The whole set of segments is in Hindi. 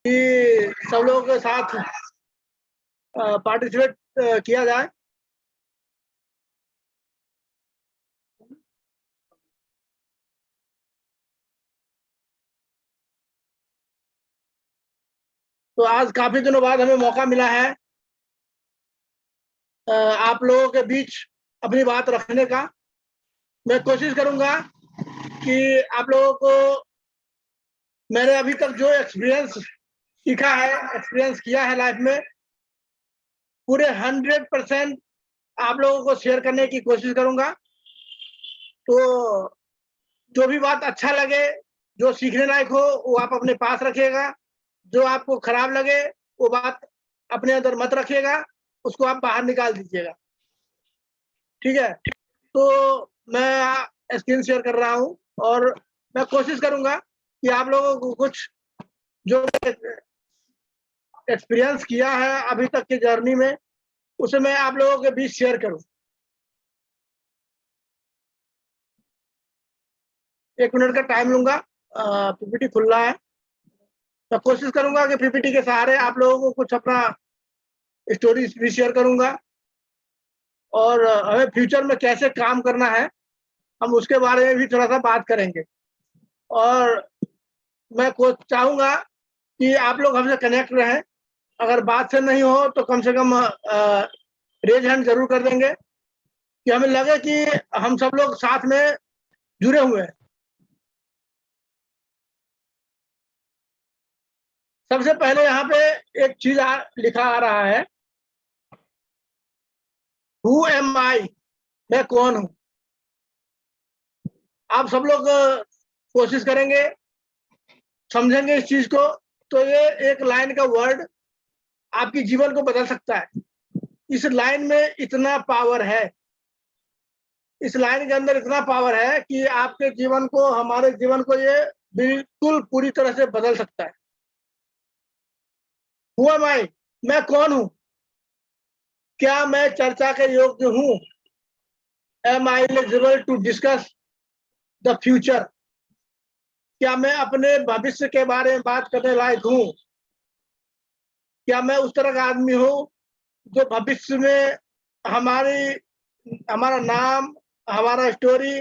कि सब लोगों के साथ पार्टिसिपेट किया जाए। तो आज काफी दिनों बाद हमें मौका मिला है आप लोगों के बीच अपनी बात रखने का। मैं कोशिश करूंगा कि आप लोगों को मैंने अभी तक जो एक्सपीरियंस सीखा है, एक्सपीरियंस किया है लाइफ में, पूरे 100% आप लोगों को शेयर करने की कोशिश करूंगा। तो जो भी बात अच्छा लगे, जो सीखने लायक हो, वो आप अपने पास रखिएगा। जो आपको खराब लगे, वो बात अपने अंदर मत रखिएगा, उसको आप बाहर निकाल दीजिएगा। ठीक है? तो मैं स्क्रीन शेयर कर रहा हूँ और मैं कोशिश करूंगा कि आप लोगों को कुछ जो एक्सपीरियंस किया है अभी तक की जर्नी में, उसे मैं आप लोगों के बीच शेयर करूं। 1 मिनट का टाइम लूंगा। पीपीटी खुल रहा है। मैं कोशिश करूंगा कि पीपीटी के सहारे आप लोगों को कुछ अपना स्टोरी भी शेयर करूंगा और हमें फ्यूचर में कैसे काम करना है, हम उसके बारे में भी थोड़ा सा बात करेंगे। और मैं चाहूंगा कि आप लोग हमसे कनेक्ट रहें। अगर बात से नहीं हो तो कम से कम रेज हैंड जरूर कर देंगे कि हमें लगे कि हम सब लोग साथ में जुड़े हुए हैं। सबसे पहले यहाँ पे एक चीज लिखा आ रहा है, हु एम आई, मैं कौन हूं। आप सब लोग कोशिश करेंगे, समझेंगे इस चीज को, तो ये एक लाइन का वर्ड आपकी जीवन को बदल सकता है। इस लाइन में इतना पावर है, इस लाइन के अंदर इतना पावर है कि आपके जीवन को, हमारे जीवन को ये बिल्कुल पूरी तरह से बदल सकता है। हु एम आई, मैं कौन हूं, क्या मैं चर्चा के योग्य हूं, am I eligible to discuss the future, क्या मैं अपने भविष्य के बारे में बात करने लायक हूं, क्या मैं उस तरह का आदमी हूं जो भविष्य में हमारा नाम, हमारा स्टोरी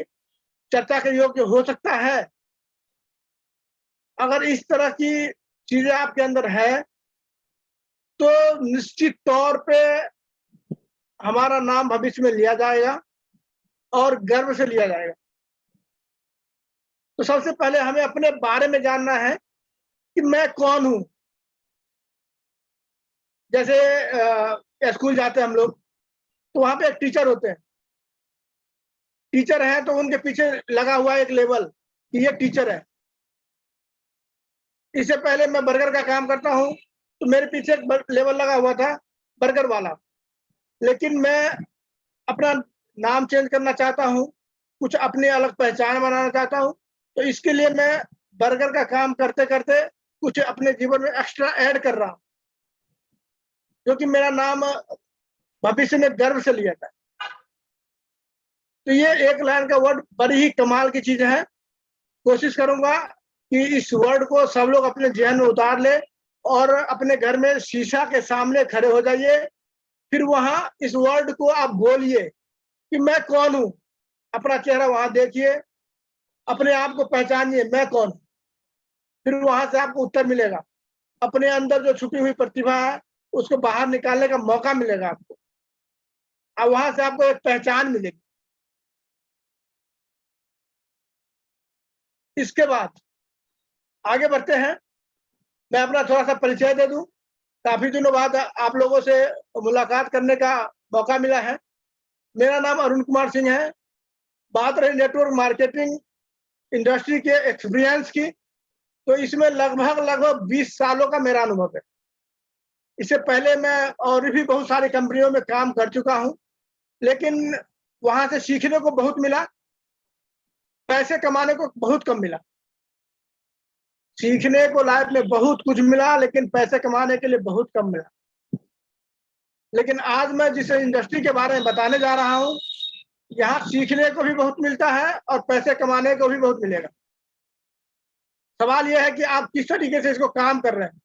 चर्चा के योग्य हो सकता है। अगर इस तरह की चीजें आपके अंदर है तो निश्चित तौर पे हमारा नाम भविष्य में लिया जाएगा और गर्व से लिया जाएगा। तो सबसे पहले हमें अपने बारे में जानना है कि मैं कौन हूं। जैसे स्कूल जाते हैं हम लोग, तो वहां पे एक टीचर होते हैं। टीचर है तो उनके पीछे लगा हुआ एक लेबल कि ये टीचर है। इससे पहले मैं बर्गर का काम करता हूं तो मेरे पीछे एक लेबल लगा हुआ था, बर्गर वाला। लेकिन मैं अपना नाम चेंज करना चाहता हूं, कुछ अपनी अलग पहचान बनाना चाहता हूं, तो इसके लिए मैं बर्गर का काम करते करते कुछ अपने जीवन में एक्स्ट्रा ऐड कर रहा हूं, क्योंकि मेरा नाम भविष्य में गर्व से लिया था। तो ये एक लाइन का वर्ड बड़ी ही कमाल की चीज है। कोशिश करूंगा कि इस वर्ड को सब लोग अपने जहन में उतार ले और अपने घर में शीशा के सामने खड़े हो जाइए। फिर वहां इस वर्ड को आप बोलिए कि मैं कौन हूं। अपना चेहरा वहां देखिए, अपने आप को पहचानिए, मैं कौन हूं। फिर वहां से आपको उत्तर मिलेगा। अपने अंदर जो छुपी हुई प्रतिभा है उसको बाहर निकालने का मौका मिलेगा आपको, और वहां से आपको एक पहचान मिलेगी। इसके बाद आगे बढ़ते हैं। मैं अपना थोड़ा सा परिचय दे दूं। काफी दिनों बाद आप लोगों से मुलाकात करने का मौका मिला है। मेरा नाम अरुण कुमार सिंह है। बात रही नेटवर्क मार्केटिंग इंडस्ट्री के एक्सपीरियंस की, तो इसमें लगभग 20 सालों का मेरा अनुभव है। इससे पहले मैं और भी बहुत सारी कंपनियों में काम कर चुका हूं, लेकिन वहां से सीखने को बहुत मिला, पैसे कमाने को बहुत कम मिला। सीखने को लाइफ में बहुत कुछ मिला, लेकिन पैसे कमाने के लिए बहुत कम मिला। लेकिन आज मैं जिस इंडस्ट्री के बारे में बताने जा रहा हूं, यहाँ सीखने को भी बहुत मिलता है और पैसे कमाने को भी बहुत मिलेगा। सवाल यह है कि आप किस तरीके से इसको काम कर रहे हैं।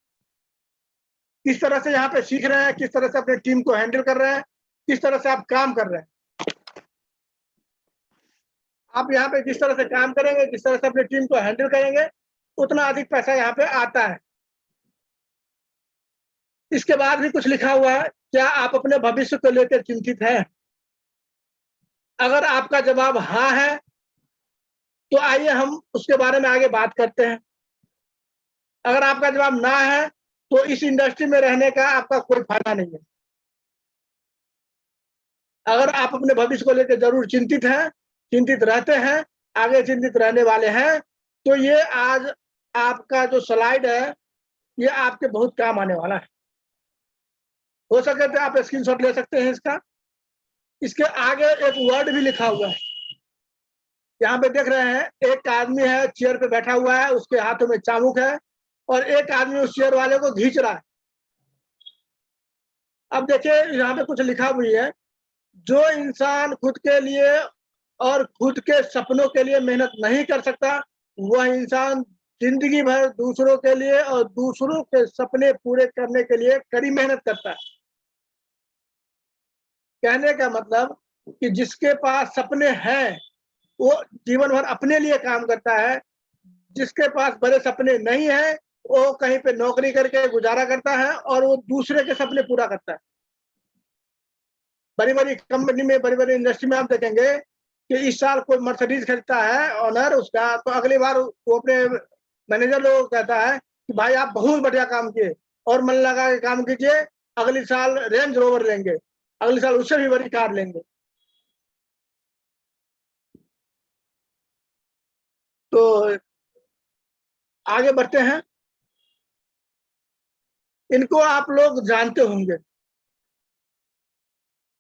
किस तरह से यहाँ पे सीख रहे हैं, किस तरह से अपने टीम को हैंडल कर रहे हैं, किस तरह से आप काम कर रहे हैं। आप यहाँ पे जिस तरह से काम करेंगे, जिस तरह से अपनी टीम को हैंडल करेंगे, उतना अधिक पैसा यहाँ पे आता है। इसके बाद भी कुछ लिखा हुआ है, क्या आप अपने भविष्य को लेकर चिंतित हैं? अगर आपका जवाब हाँ है, तो आइए हम उसके बारे में आगे बात करते हैं। अगर आपका जवाब ना है, तो इस इंडस्ट्री में रहने का आपका कोई फायदा नहीं है। अगर आप अपने भविष्य को लेकर जरूर चिंतित हैं, चिंतित रहते हैं, आगे चिंतित रहने वाले हैं, तो ये आज आपका जो स्लाइड है, ये आपके बहुत काम आने वाला है। हो सके तो आप स्क्रीनशॉट ले सकते हैं इसका। इसके आगे एक वर्ड भी लिखा हुआ है, यहाँ पे देख रहे हैं, एक आदमी है चेयर पे बैठा हुआ है, उसके हाथों में चाबुक है और एक आदमी उस चेयर वाले को खींच रहा है। अब देखिए यहाँ पे कुछ लिखा हुई है, जो इंसान खुद के लिए और खुद के सपनों के लिए मेहनत नहीं कर सकता, वह इंसान जिंदगी भर दूसरों के लिए और दूसरों के सपने पूरे करने के लिए कड़ी मेहनत करता है। कहने का मतलब कि जिसके पास सपने हैं, वो जीवन भर अपने लिए काम करता है। जिसके पास बड़े सपने नहीं है, वो कहीं पे नौकरी करके गुजारा करता है और वो दूसरे के सपने पूरा करता है। बड़ी-बड़ी कंपनी में, बड़ी-बड़ी इंडस्ट्री में आप देखेंगे कि इस साल कोई मर्सिडीज खरीदता है ऑनर उसका, तो अगली बार वो अपने मैनेजर लोगों को कहता है कि भाई आप बहुत बढ़िया काम किए और मन लगा के काम कीजिए, अगली साल रेंज रोवर लेंगे, अगले साल उससे भी बड़ी कार लेंगे। तो आगे बढ़ते हैं। इनको आप लोग जानते होंगे,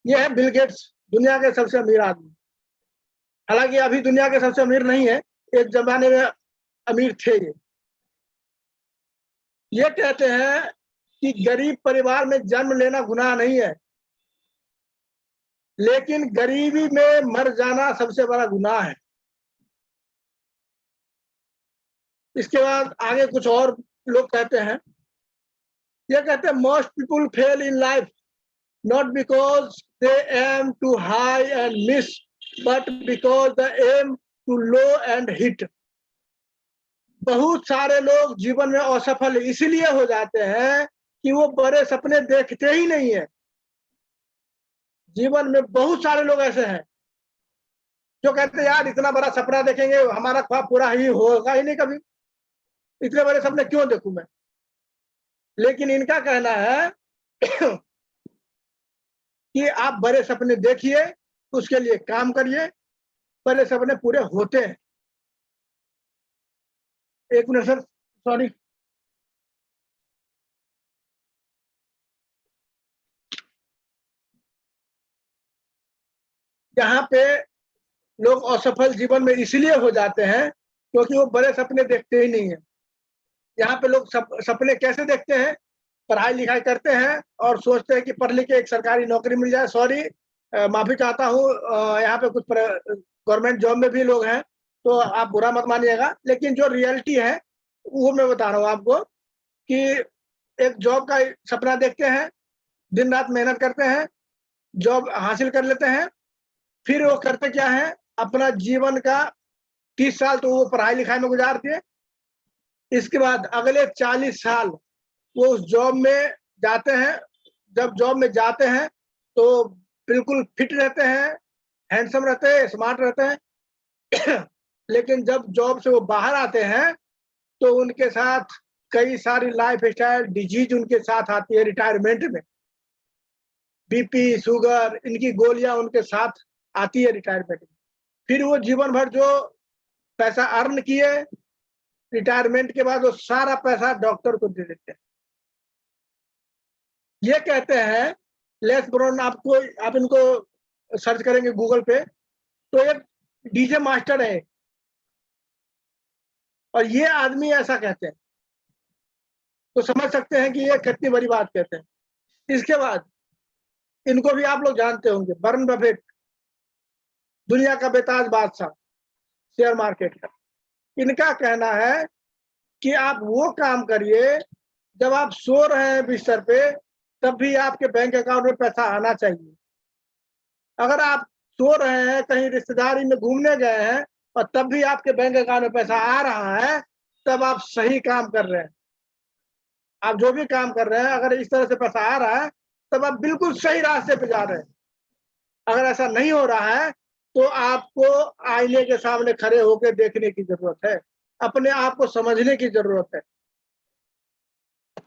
ये है बिल गेट्स, दुनिया के सबसे अमीर आदमी। हालांकि अभी दुनिया के सबसे अमीर नहीं है, एक जमाने में अमीर थे ये कहते हैं कि गरीब परिवार में जन्म लेना गुनाह नहीं है, लेकिन गरीबी में मर जाना सबसे बड़ा गुनाह है। इसके बाद आगे कुछ और लोग कहते हैं, ये कहते हैं most people fail in life not because they aim too high and miss, but because they aim too low and hit. बहुत सारे लोग जीवन में असफल इसलिए हो जाते हैं कि वो बड़े सपने देखते ही नहीं है। जीवन में बहुत सारे लोग ऐसे हैं जो कहते हैं यार इतना बड़ा सपना देखेंगे, हमारा ख्वाब पूरा ही होगा ही नहीं कभी, इतने बड़े सपने क्यों देखूं मैं। लेकिन इनका कहना है कि आप बड़े सपने देखिए, उसके लिए काम करिए, बड़े सपने पूरे होते हैं। एक मिनट सर, सॉरी। यहाँ पे लोग असफल जीवन में इसलिए हो जाते हैं क्योंकि वो बड़े सपने देखते ही नहीं है। यहाँ पे लोग सपने कैसे देखते हैं, पढ़ाई लिखाई करते हैं और सोचते हैं कि पढ़ लिख के एक सरकारी नौकरी मिल जाए। सॉरी, माफी चाहता हूँ, यहाँ पे कुछ गवर्नमेंट जॉब में भी लोग हैं, तो आप बुरा मत मानिएगा, लेकिन जो रियलिटी है वो मैं बता रहा हूँ आपको कि एक जॉब का सपना देखते हैं, दिन रात मेहनत करते हैं, जॉब हासिल कर लेते हैं, फिर वो करते क्या है, अपना जीवन का 30 साल तो वो पढ़ाई लिखाई में गुजार दिए। इसके बाद अगले 40 साल वो उस जॉब में जाते हैं। जब जॉब में जाते हैं तो बिल्कुल फिट रहते हैं, हैंडसम रहते हैं, स्मार्ट रहते हैं लेकिन जब जॉब से वो बाहर आते हैं तो उनके साथ कई सारी लाइफ स्टाइल डिजीज उनके साथ आती है। रिटायरमेंट में बीपी, शुगर, इनकी गोलियां उनके साथ आती है रिटायरमेंट में। फिर वो जीवन भर जो पैसा अर्न किए, रिटायरमेंट के बाद वो सारा पैसा डॉक्टर को दे देते हैं। ये कहते हैं लेस ब्राउन, आप इनको सर्च करेंगे गूगल पे तो एक डीजे मास्टर है और ये आदमी ऐसा कहते हैं, तो समझ सकते हैं कि ये कितनी बड़ी बात कहते हैं। इसके बाद इनको भी आप लोग जानते होंगे, वॉरेन बफेट, दुनिया का बेताज बादशाह शेयर मार्केट का। इनका कहना है कि आप वो काम करिए जब आप सो रहे हैं बिस्तर पे तब भी आपके बैंक अकाउंट में पैसा आना चाहिए। अगर आप सो रहे हैं, कहीं रिश्तेदारी में घूमने गए हैं और तब भी आपके बैंक अकाउंट में पैसा आ रहा है, तब आप सही काम कर रहे हैं। आप जो भी काम कर रहे हैं, अगर इस तरह से पैसा आ रहा है तब आप बिल्कुल सही रास्ते पे जा रहे हैं। अगर ऐसा नहीं हो रहा है तो आपको आईने के सामने खड़े होकर देखने की जरूरत है, अपने आप को समझने की जरूरत है।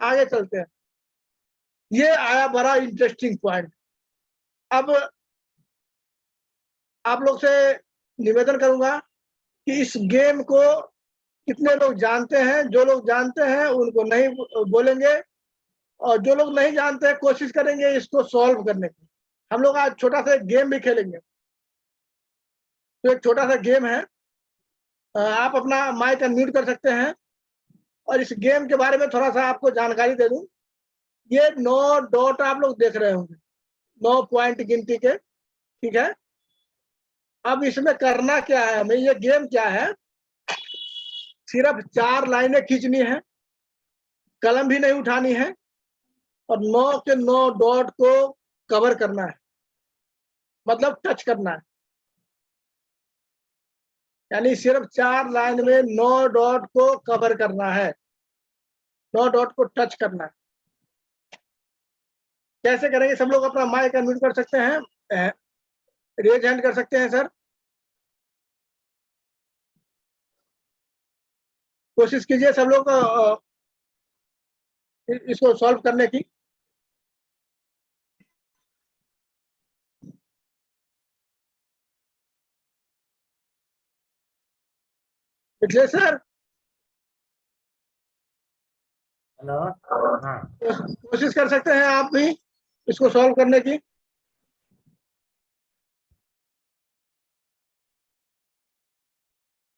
आगे चलते हैं। ये आया बड़ा इंटरेस्टिंग पॉइंट। अब आप लोग से निवेदन करूंगा कि इस गेम को कितने लोग जानते हैं। जो लोग जानते हैं उनको नहीं बोलेंगे, और जो लोग नहीं जानते हैं कोशिश करेंगे इसको सॉल्व करने की। हम लोग आज छोटा सा एक गेम भी खेलेंगे। तो एक छोटा सा गेम है, आप अपना माइक अनम्यूट कर सकते हैं और इस गेम के बारे में थोड़ा सा आपको जानकारी दे दूं। ये 9 डॉट आप लोग देख रहे होंगे, 9 पॉइंट गिनती के, ठीक है। अब इसमें करना क्या है हमें, ये गेम क्या है, सिर्फ 4 लाइनें खींचनी है, कलम भी नहीं उठानी है और 9 के 9 डॉट को कवर करना है, मतलब टच करना है। यानी सिर्फ 4 लाइन में 9 डॉट को कवर करना है, 9 डॉट को टच करना है। कैसे करेंगे? सब लोग अपना माइक अनम्यूट कर सकते हैं, रेज हैंड कर सकते हैं सर। कोशिश कीजिए सब लोग इसको सॉल्व करने की। पिछले सर हेलो। हाँ, कोशिश कर सकते हैं आप भी इसको सॉल्व करने की।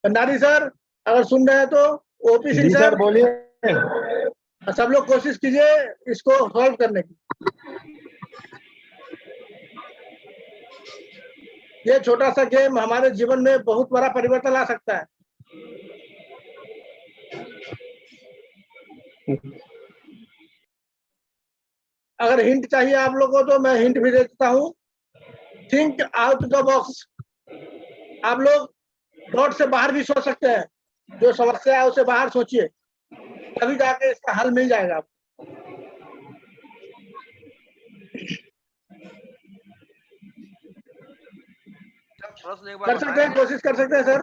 भंडारी सर अगर सुन रहे हैं तो, OP Singh ji sir, sir बोलिए। सब लोग कोशिश कीजिए इसको सॉल्व करने की। ये छोटा सा गेम हमारे जीवन में बहुत बड़ा परिवर्तन ला सकता है। अगर हिंट चाहिए आप लोगों को तो मैं हिंट भी दे देता हूँ। Think out the box. आप लोग डॉट से बाहर भी सोच सकते हैं, जो समस्या है उसे बाहर सोचिए, तभी जाके इसका हल मिल जाएगा आपको। प्रश्न एक बार कर सकते हैं, कोशिश कर सकते हैं सर।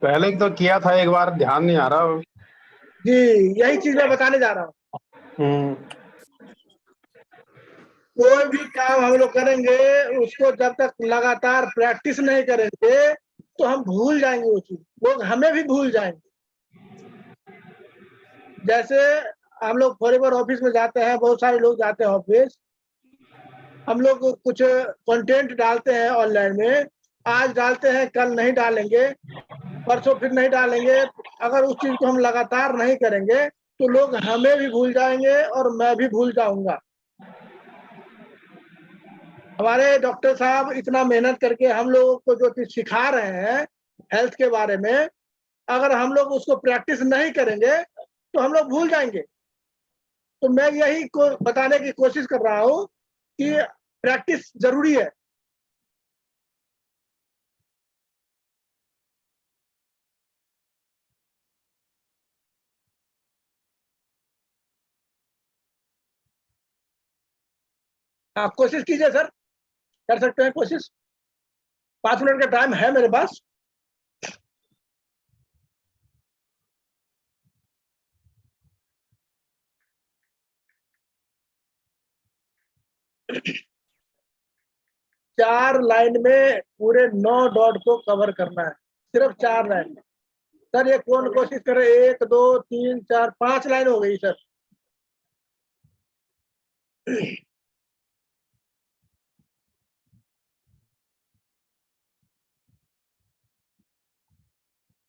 पहले तो किया था एक बार, ध्यान नहीं आ रहा। जी, यही चीज मैं बताने जा रहा हूँ। कोई भी काम हम लोग करेंगे उसको जब तक लगातार प्रैक्टिस नहीं करेंगे तो हम भूल जाएंगे वो चीज, लोग हमें भी भूल जाएंगे। जैसे हम लोग फॉरएवर ऑफिस में जाते हैं, बहुत सारे लोग जाते हैं ऑफिस, हम लोग कुछ कंटेंट डालते हैं ऑनलाइन में, आज डालते हैं कल नहीं डालेंगे, परसों फिर नहीं डालेंगे। अगर उस चीज को हम लगातार नहीं करेंगे तो लोग हमें भी भूल जाएंगे और मैं भी भूल जाऊंगा। हमारे डॉक्टर साहब इतना मेहनत करके हम लोगों को जो चीज सिखा रहे हैं हेल्थ के बारे में, अगर हम लोग उसको प्रैक्टिस नहीं करेंगे तो हम लोग भूल जाएंगे। तो मैं यही को बताने की कोशिश कर रहा हूँ कि प्रैक्टिस जरूरी है। आप कोशिश कीजिए सर, कर सकते हैं कोशिश। 5 मिनट का टाइम है मेरे पास। चार लाइन में पूरे 9 डॉट को कवर करना है, सिर्फ 4 लाइन में। सर ये कौन कोशिश करे? 1 2 3 4 5 लाइन हो गई सर।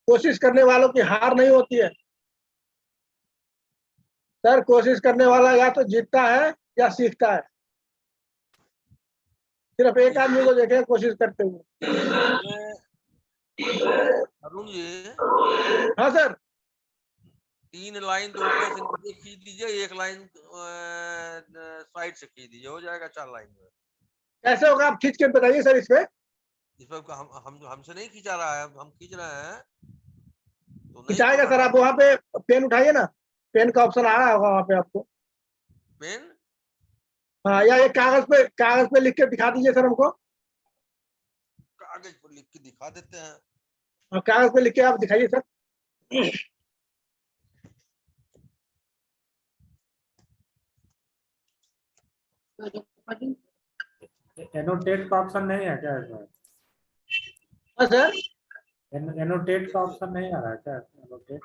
कोशिश करने वालों की हार नहीं होती है सर। कोशिश करने वाला या तो जीतता है या सीखता है। सिर्फ एक आदमी को देखे कोशिश करते हुए। अरुण जी, हाँ सर। 3 लाइन तो ऊपर से नीचे खींच दीजिए, 1 लाइन साइड से खींच दीजिए, हो जाएगा 4 लाइन में। कैसे होगा आप खींच के बताइए सर इस पे। इस पर हम हमसे नहीं खींचा रहा है, हम खींच रहे हैं तो नहीं खिंचाएगा होगा सर, ना। आप वहाँ पे पेन उठाइए ना, पेन का ऑप्शन आ रहा होगा वहाँ पे आपको। पेन हाँ, या ये कागज पे लिख के दिखा दीजिए सर हमको। कागज पर लिख के दिखा देते हैं। हाँ, कागज पे लिख के आप दिखाइए सर। एनोटेट का ऑप्शन नहीं है क्या इसमें? हाँ सर, एनोटेट का ऑप्शन नहीं आ रहा है क्या? एनोटेट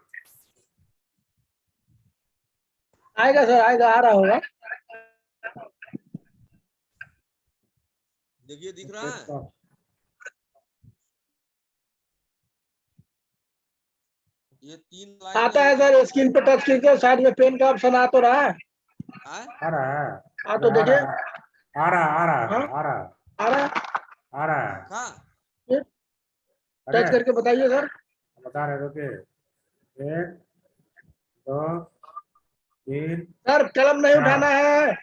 आएगा सर, आएगा, आ रहा होगा। देखिए दिख रहा है। ये 3 लाइन आता है सर, स्क्रीन पे टच कीजिए, साइड में पेन का ऑप्शन आ तो रहा है। आ रहा है। हाँ तो देखिए। आ रहा हाँ, आ रहा आ रहा है। आ रहा है। हाँ टच अरे करके बताइए सर। बता रहे रुके, 1 2 3 सर कलम नहीं 4। उठाना है,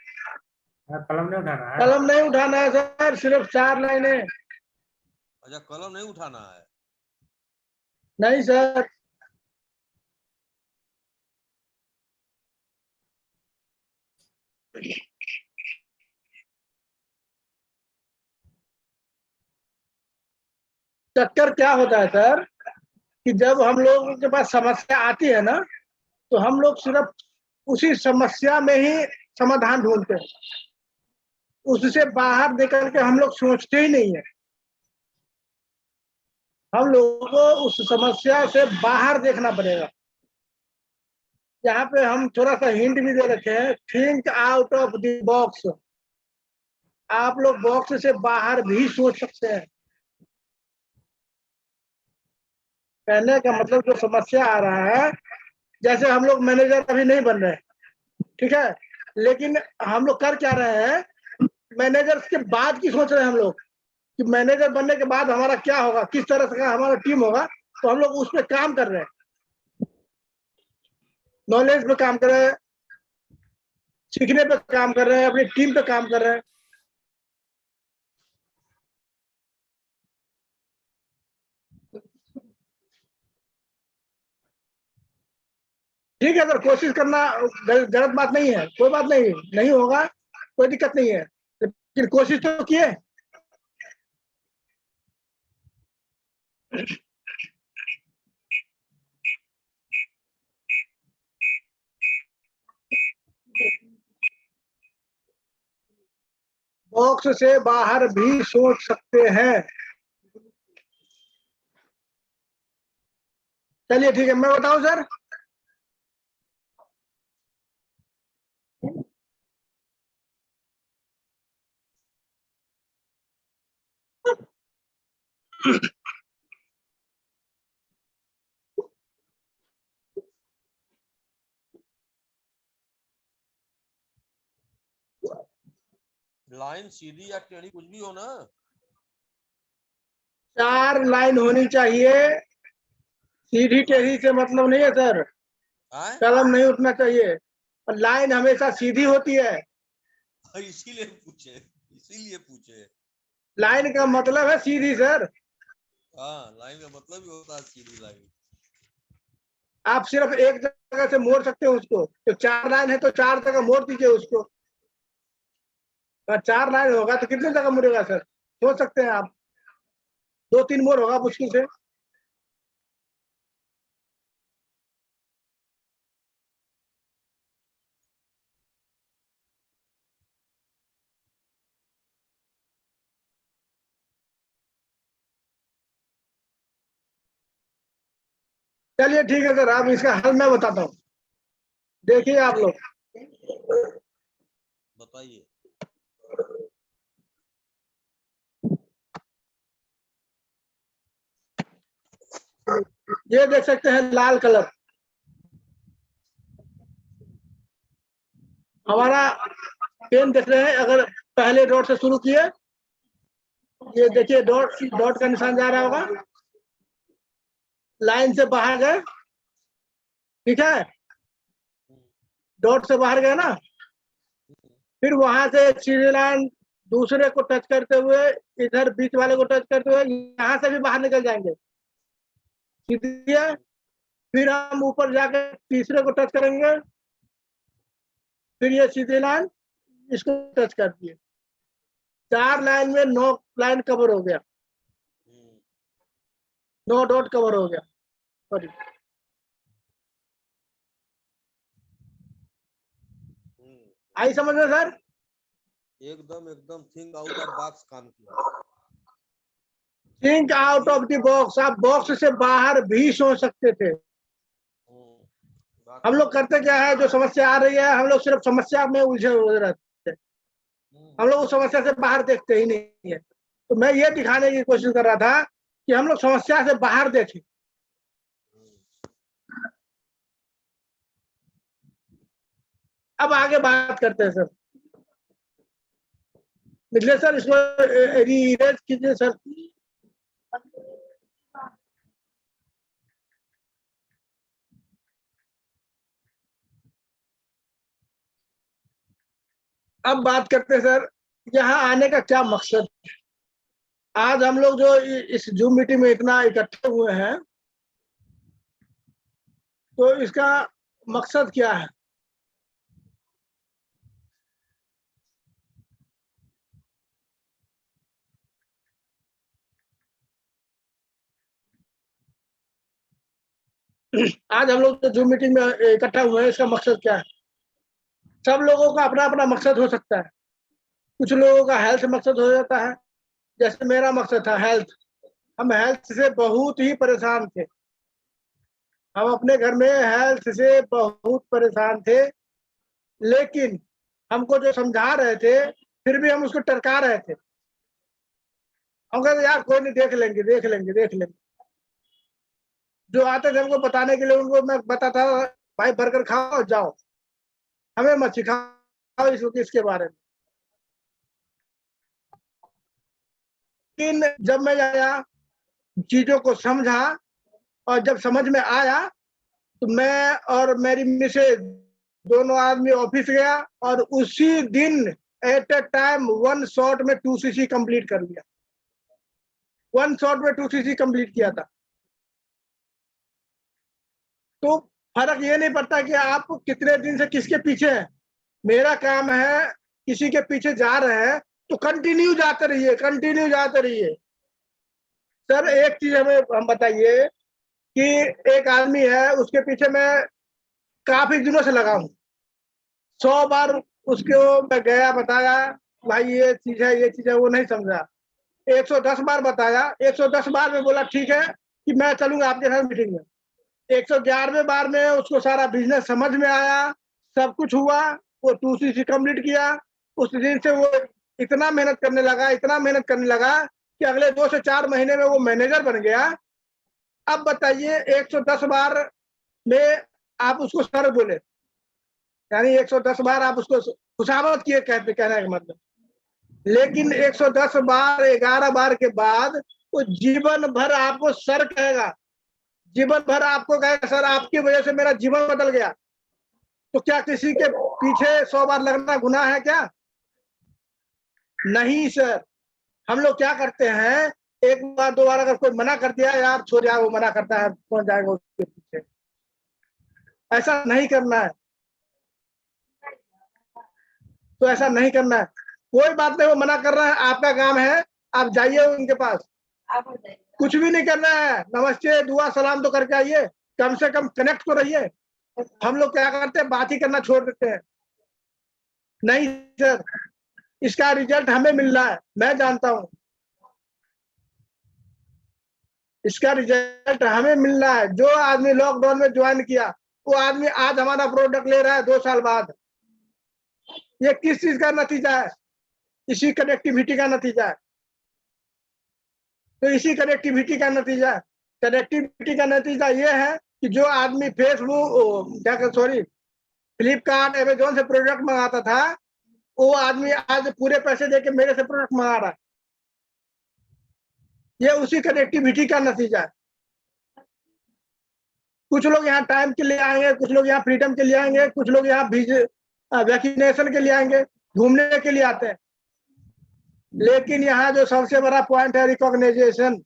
कलम नहीं उठाना है। कलम नहीं उठाना है सर, सिर्फ 4 लाइनें। अच्छा, कलम नहीं उठाना है। नहीं सर, चक्कर क्या होता है सर कि जब हम लोगों के पास समस्या आती है ना, तो हम लोग सिर्फ उसी समस्या में ही समाधान ढूंढते हैं, उससे बाहर निकल के हम लोग सोचते ही नहीं है। हम लोगों को उस समस्या से बाहर देखना पड़ेगा। यहाँ पे हम थोड़ा सा हिंट भी दे रखे हैं, think out of the box. आप लोग बॉक्स से बाहर भी सोच सकते हैं। कहने का मतलब जो समस्या आ रहा है, जैसे हम लोग मैनेजर अभी नहीं बन रहे, ठीक है, लेकिन हम लोग कर क्या रहे हैं, मैनेजर के बाद की सोच रहे हैं हम लोग कि मैनेजर बनने के बाद हमारा क्या होगा, किस तरह से का हमारा टीम होगा। तो हम लोग उस पर काम कर रहे हैं, नॉलेज पे काम कर रहे हैं, सीखने पे काम कर रहे हैं, अपनी टीम पे काम कर रहे हैं। ठीक है सर, कोशिश करना गलत बात नहीं है, कोई बात नहीं, नहीं होगा कोई दिक्कत नहीं है, लेकिन कोशिश तो किए। बॉक्स से बाहर भी सोच सकते हैं। चलिए ठीक है, मैं बताऊं सर। लाइन सीधी या टेढ़ी कुछ भी हो ना। 4 लाइन होनी चाहिए, सीधी टेढ़ी से मतलब नहीं है सर, आए? कलम नहीं उठना चाहिए, और लाइन हमेशा सीधी होती है। इसीलिए पूछे। लाइन का मतलब है सीधी सर। हाँ, लाइन का मतलब ही होता है सीधी लाइन। आप सिर्फ एक जगह से मोड़ सकते हो उसको, तो 4 लाइन है तो 4 जगह मोड़ दीजिए उसको। अगर 4 लाइन होगा तो कितने जगह मुड़ेगा सर, सोच सकते हैं आप, 2-3 मोड़ होगा मुश्किल से। चलिए ठीक है सर, आप इसका हल मैं बताता हूँ, देखिए आप लोग। बताइए। ये देख सकते हैं लाल कलर, हमारा पेन देख रहे हैं, अगर पहले डॉट से शुरू किए, ये देखिए डॉट डॉट का निशान जा रहा होगा, लाइन से बाहर गए, ठीक है, डॉट से बाहर गए ना, फिर वहां से एक सीधी लाइन दूसरे को टच करते हुए इधर बीच वाले को टच करते हुए यहाँ से भी बाहर निकल जाएंगे, सीधी है। फिर हम ऊपर जाकर तीसरे को टच करेंगे, फिर ये सीधी लाइन इसको टच कर दिए, 4 लाइन में 9 लाइन कवर हो गया, 9 डॉट कवर हो गया। सॉरी, आई समझ में सर? एकदम एकदम थिंक आउट ऑफ बॉक्स काम किया। Think out of the box, आप बॉक्स से बाहर भी सोच सकते थे। हम लोग करते क्या है, जो समस्या आ रही है हम लोग सिर्फ समस्या में उलझे हुए रहते हैं, हम लोग उस समस्या से बाहर देखते ही नहीं है। तो मैं ये दिखाने की कोशिश कर रहा था कि हम लोग समस्या से बाहर देखें। अब आगे बात करते हैं सर। मिथिलेश सर इसको इरेज कीजिए सर। अब बात करते हैं सर, यहाँ आने का क्या मकसद है। आज हम लोग जो इस जूम मीटिंग में इतना इकट्ठे हुए हैं, तो इसका मकसद क्या है। आज हम लोग जो जूम मीटिंग में इकट्ठा हुए हैं, इसका मकसद क्या है। सब लोगों का अपना अपना मकसद हो सकता है। कुछ लोगों का हेल्थ मकसद हो जाता है, जैसे मेरा मकसद था हेल्थ। हम हेल्थ से बहुत ही परेशान थे, हम अपने घर में हेल्थ से बहुत परेशान थे, लेकिन हमको जो समझा रहे थे फिर भी हम उसको टरका रहे थे। हम कहते यार कोई नहीं, देख लेंगे देख लेंगे देख लेंगे। जो आते थे हमको बताने के लिए, उनको मैं बताता भाई बर्गर खाओ जाओ, हमें मत सिखाओ इसके बारे में। लेकिन जब मैं आया, चीजों को समझा, और जब समझ में आया तो मैं और मेरी मिसेज दोनों आदमी ऑफिस गया और उसी दिन एट ए टाइम 1 शॉट में 2cc कंप्लीट कर लिया। 1 शॉट में 2cc कंप्लीट किया था। तो फर्क ये नहीं पड़ता कि आप कितने दिन से किसके पीछे हैं। मेरा काम है, किसी के पीछे जा रहे हैं तो कंटिन्यू जाते रहिए, कंटिन्यू जाते रहिए। सर एक चीज हमें हम बताइए कि एक आदमी है, उसके पीछे मैं काफी दिनों से लगा हूं, 100 बार उसको मैं गया बताया भाई ये चीज है ये चीज है, वो नहीं समझा। 110 बार बताया, 110 बार में बोला ठीक है कि मैं चलूंगा आपके साथ मीटिंग में। 111वें बार में उसको सारा बिजनेस समझ में आया, सब कुछ हुआ, वो 2cc कंप्लीट किया। उस दिन से वो इतना मेहनत करने लगा, इतना मेहनत करने लगा कि अगले 2 से 4 महीने में वो मैनेजर बन गया। अब बताइए 110 बार में आप उसको सर बोले, यानी 110 बार आप उसको खुशामद किए, कहने का मतलब। लेकिन 110 बार 11 बार के बाद वो जीवन भर आपको सर कहेगा, जीवन भर आपको कहेगा सर आपकी वजह से मेरा जीवन बदल गया। तो क्या किसी के पीछे 100 बार लगना गुनाह है क्या? नहीं सर। हम लोग क्या करते हैं, एक बार 2 बार अगर कोई मना कर दिया, यार छोड़ यार वो मना करता है, कौन जाएगा उसके पीछे, ऐसा नहीं करना है। तो ऐसा नहीं करना है। कोई बात नहीं, वो मना कर रहा है, आपका काम है आप जाइए उनके पास, कुछ भी नहीं करना है, नमस्ते दुआ सलाम तो करके आइए, कम से कम कनेक्ट तो रहिए। हम लोग क्या करते हैं, बात ही करना छोड़ देते हैं। नहीं सर, इसका रिजल्ट हमें मिल रहा है, मैं जानता हूं इसका रिजल्ट हमें मिल रहा है। जो आदमी लॉकडाउन में ज्वाइन किया वो आदमी आज हमारा प्रोडक्ट ले रहा है 2 साल बाद। ये किस चीज का नतीजा है? इसी कनेक्टिविटी का नतीजा है। तो इसी कनेक्टिविटी का नतीजा है। कनेक्टिविटी का नतीजा ये है कि जो आदमी फेसबुक क्या सॉरी फ्लिपकार्ट अमेजोन से प्रोडक्ट मंगाता था, वो आदमी आज पूरे पैसे देके मेरे से प्रोडक्ट मंगा रहा है। ये उसी कनेक्टिविटी का नतीजा है। कुछ लोग यहाँ टाइम के लिए आएंगे, कुछ लोग यहाँ फ्रीडम के लिए आएंगे, कुछ लोग यहाँ वैक्सीनेशन के लिए आएंगे, घूमने के लिए आते हैं। लेकिन यहाँ जो सबसे बड़ा पॉइंट है रिकॉग्नाइजेशन।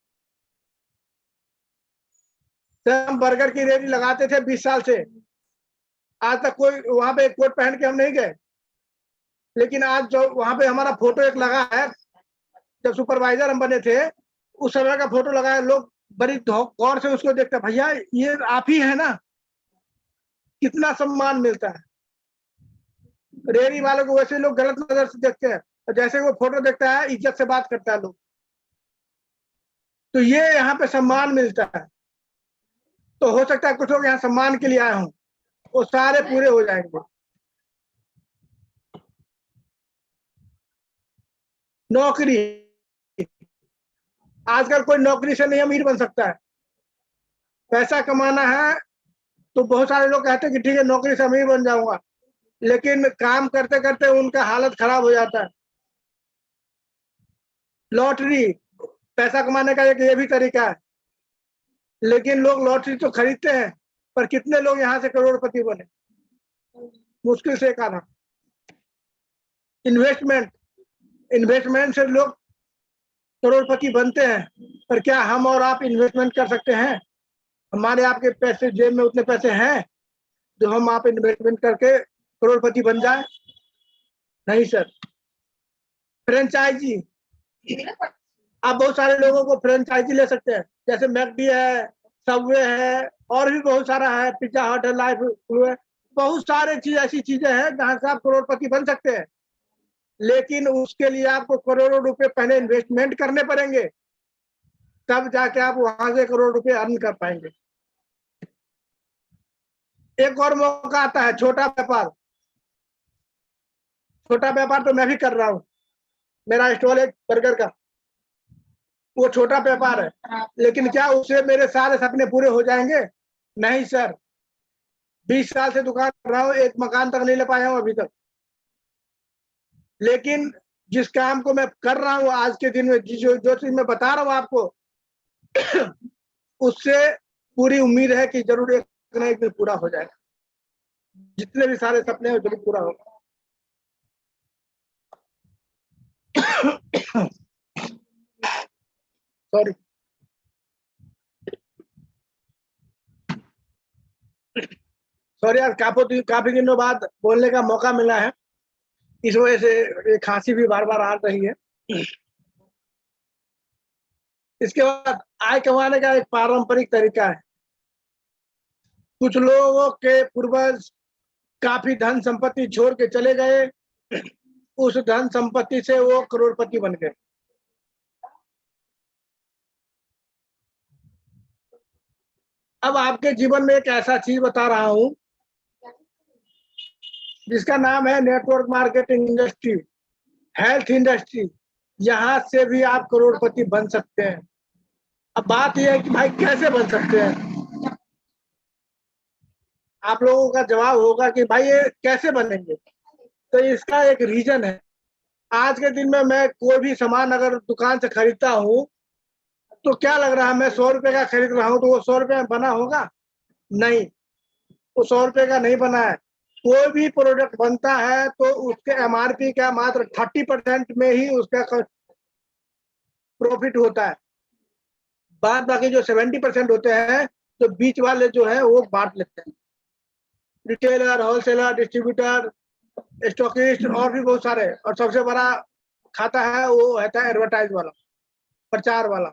हम बर्गर की रेडी लगाते थे 20 साल से, आज तक कोई वहां पे कोट पहन के हम नहीं गए। लेकिन आज जो वहां पे हमारा फोटो एक लगा है, जब सुपरवाइजर हम बने थे उस समय का फोटो लगा है, लोग बड़ी गौर से उसको देखते हैं, भैया ये आप ही है ना। कितना सम्मान मिलता है। रेडी वालों को वैसे लोग गलत नजर से देखते हैं, जैसे वो फोटो देखता है इज्जत से बात करता है लोग। तो ये यहाँ पे सम्मान मिलता है। तो हो सकता है कुछ लोग यहाँ सम्मान के लिए आए हों, वो सारे पूरे हो जाएंगे। नौकरी, आजकल कोई नौकरी से नहीं अमीर बन सकता है। पैसा कमाना है तो बहुत सारे लोग कहते हैं कि ठीक है नौकरी से अमीर बन जाऊंगा, लेकिन काम करते करते उनका हालत खराब हो जाता है। लॉटरी पैसा कमाने का एक ये भी तरीका है, लेकिन लोग लॉटरी तो खरीदते हैं, पर कितने लोग यहाँ से करोड़पति बने? मुश्किल से एक आधा। इन्वेस्टमेंट से लोग करोड़पति बनते हैं, पर क्या हम और आप इन्वेस्टमेंट कर सकते हैं? हमारे आपके पैसे जेब में उतने पैसे हैं जो हम आप इन्वेस्टमेंट करके करोड़पति बन जाए? नहीं सर। फ्रेंचाइजी, आप बहुत सारे लोगों को फ्रेंचाइजी ले सकते हैं, जैसे मैकडी है, सबवे है, और भी बहुत सारा है, पिज्जा हट है, लाइफ है, बहुत सारे ऐसी चीजें हैं जहां से आप करोड़पति बन सकते हैं। लेकिन उसके लिए आपको करोड़ों रुपए पहले इन्वेस्टमेंट करने पड़ेंगे, तब जाके आप वहां से करोड़ रुपए अर्न कर पाएंगे। एक और मौका आता है छोटा व्यापार। छोटा व्यापार तो मैं भी कर रहा हूँ, मेरा स्टॉल है बर्गर का, वो छोटा व्यापार है। लेकिन क्या उससे मेरे सारे सपने पूरे हो जाएंगे? नहीं सर। 20 साल से दुकान कर रहा हूँ, एक मकान तक नहीं ले पाया हूँ अभी तक। लेकिन जिस काम को मैं कर रहा हूँ आज के दिन में, जो चीज मैं बता रहा हूँ आपको, उससे पूरी उम्मीद है कि जरूर एक न एक दिन पूरा हो जाएगा। जितने भी सारे सपने हैं जरूर पूरा होगा। सॉरी, आज काफी दिनों बाद बोलने का मौका मिला है, इस वजह से ये खांसी भी बार बार आ रही है। इसके बाद आय कमाने का एक पारंपरिक तरीका है। कुछ लोगों के पूर्वज काफी धन संपत्ति छोड़ के चले गए, उस धन संपत्ति से वो करोड़पति बन गए। अब आपके जीवन में एक ऐसा चीज बता रहा हूं जिसका नाम है network marketing industry, health industry. यहां से भी आप करोड़पति बन सकते हैं। अब बात यह है कि भाई कैसे बन सकते हैं? आप लोगों का जवाब होगा कि भाई ये कैसे बनेंगे। तो इसका एक रीजन है। आज के दिन में मैं कोई भी सामान अगर दुकान से खरीदता हूँ तो क्या लग रहा है, मैं 100 रुपए का खरीद रहा हूँ तो वो 100 रुपए में बना होगा? नहीं, वो 100 रुपए का नहीं बना है। कोई भी प्रोडक्ट बनता है तो उसके MRP का मात्र 30% में ही उसका प्रॉफिट होता है। बाद बाकी जो 70% होते हैं तो बीच वाले जो है वो बांट लेते हैं। रिटेलर, होलसेलर, डिस्ट्रीब्यूटर, स्टॉकिस्ट और भी बहुत सारे। और सबसे बड़ा खाता है वो है एडवर्टाइज वाला, प्रचार वाला।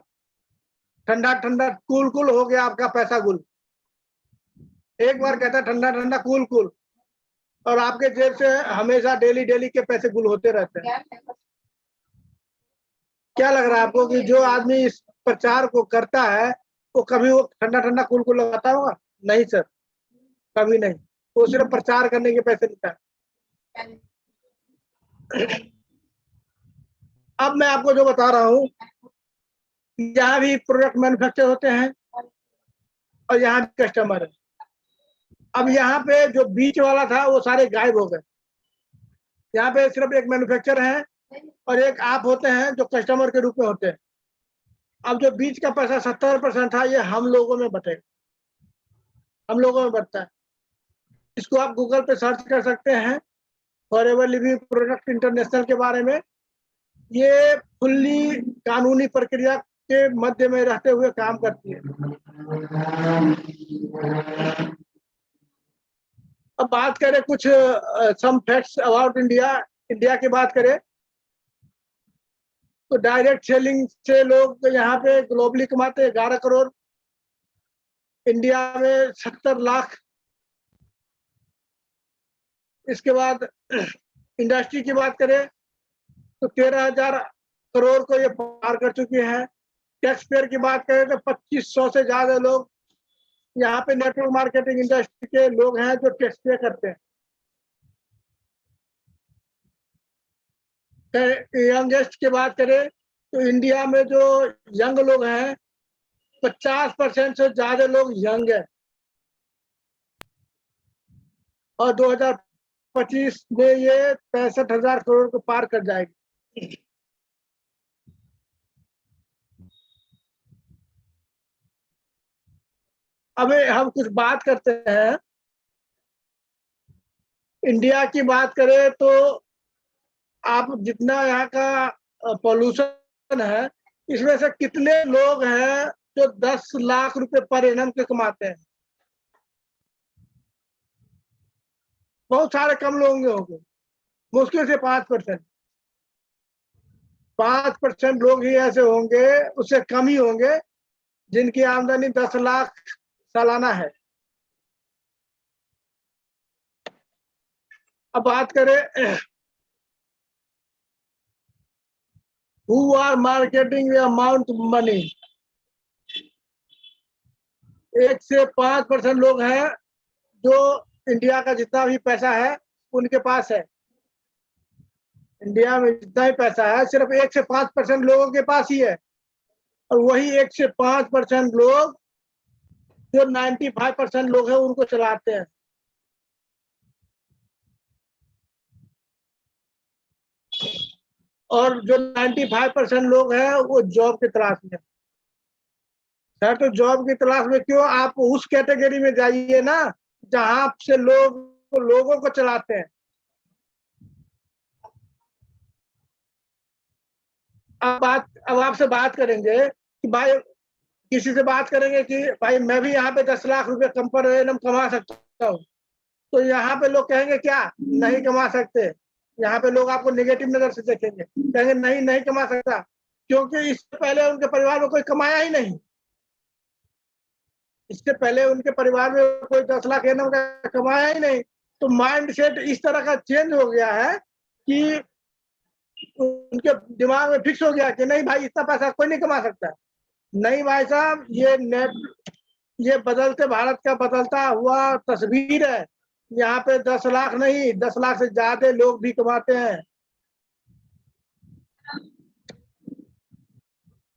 ठंडा ठंडा कूल कूल हो गया आपका पैसा गुल। एक बार कहता है ठंडा ठंडा कूल कूल, और आपके जेब से हमेशा डेली के पैसे गुल होते रहते हैं। क्या लग रहा है आपको कि जो आदमी इस प्रचार को करता है वो कभी वो ठंडा ठंडा कूल कूल लगाता होगा? नहीं सर, कभी नहीं। वो सिर्फ प्रचार करने के पैसे लेता है। अब मैं आपको जो बता रहा हूँ, यहाँ भी प्रोडक्ट मैन्युफैक्चर होते हैं और यहाँ भी कस्टमर है। अब यहाँ पे जो बीच वाला था वो सारे गायब हो गए। यहाँ पे सिर्फ एक मैन्युफैक्चर है और एक आप होते हैं जो कस्टमर के रूप में होते हैं। अब जो बीच का पैसा 70% था ये हम लोगों में बटेगा। हम लोगों में बढ़ता है। इसको आप गूगल पे सर्च कर सकते हैं, फॉरएवर लिविंग प्रोडक्ट इंटरनेशनल के बारे में। ये फुल्ली कानूनी प्रक्रिया के मध्य में रहते हुए काम करती है। अब बात करें कुछ some facts about India. India की बात करें तो डायरेक्ट सेलिंग से लोग यहाँ पे ग्लोबली कमाते हैं 11 करोड़, इंडिया में 70 लाख। इसके बाद इंडस्ट्री की बात करें तो 13,000 करोड़ को ये पार कर चुकी है। टैक्स पेयर की बात करें तो 2500 से ज्यादा लोग यहाँ पे नेटवर्क मार्केटिंग इंडस्ट्री के लोग हैं जो टैक्स पे करते हैं। यंगेस्ट की बात करें तो इंडिया में जो यंग लोग हैं 50% से ज्यादा लोग यंग है, और 2025 में ये 65,000 करोड़ को पार कर जाएगी। अब हम कुछ बात करते हैं, इंडिया की बात करें तो आप जितना यहाँ का पॉल्यूशन है, इसमें से कितने लोग हैं जो 10 लाख रुपए पर एनम के कमाते हैं? बहुत सारे कम लोग होंगे, मुश्किल से 5%। 5% लोग ही ऐसे होंगे, उससे कम ही होंगे, जिनकी आमदनी 10 लाख सालाना है। अब बात करें who are marketing the amount money, 1 से 5% लोग हैं जो इंडिया का जितना भी पैसा है उनके पास है। इंडिया में जितना ही पैसा है सिर्फ 1 से 5% लोगों के पास ही है, और वही 1 से 5% लोग जो 95% लोग हैं उनको चलाते हैं। और जो 95% लोग हैं वो जॉब की तलाश में। सर तो जॉब की तलाश में क्यों, आप उस कैटेगरी में जाइए ना जहां से लोगों को चलाते हैं। अब आपसे बात करेंगे कि भाई, किसी से बात करेंगे कि भाई मैं भी यहाँ पे 10 लाख रुपए कम पर एनम कमा सकता हूँ, तो यहाँ पे लोग कहेंगे क्या नहीं कमा सकते? यहाँ पे लोग आपको नेगेटिव नजर से देखेंगे, कहेंगे नहीं नहीं कमा सकता, क्योंकि इससे पहले उनके परिवार में कोई कमाया ही नहीं। इससे पहले उनके परिवार में कोई 10 लाख एनम का कमाया ही नहीं। तो माइंड सेट इस तरह का चेंज हो गया है कि उनके दिमाग में फिक्स हो गया कि नहीं भाई इतना पैसा कोई नहीं कमा सकता। नहीं भाई साहब, ये बदलते भारत का बदलता हुआ तस्वीर है। यहाँ पे 10 लाख नहीं, 10 लाख से ज्यादा लोग भी कमाते हैं।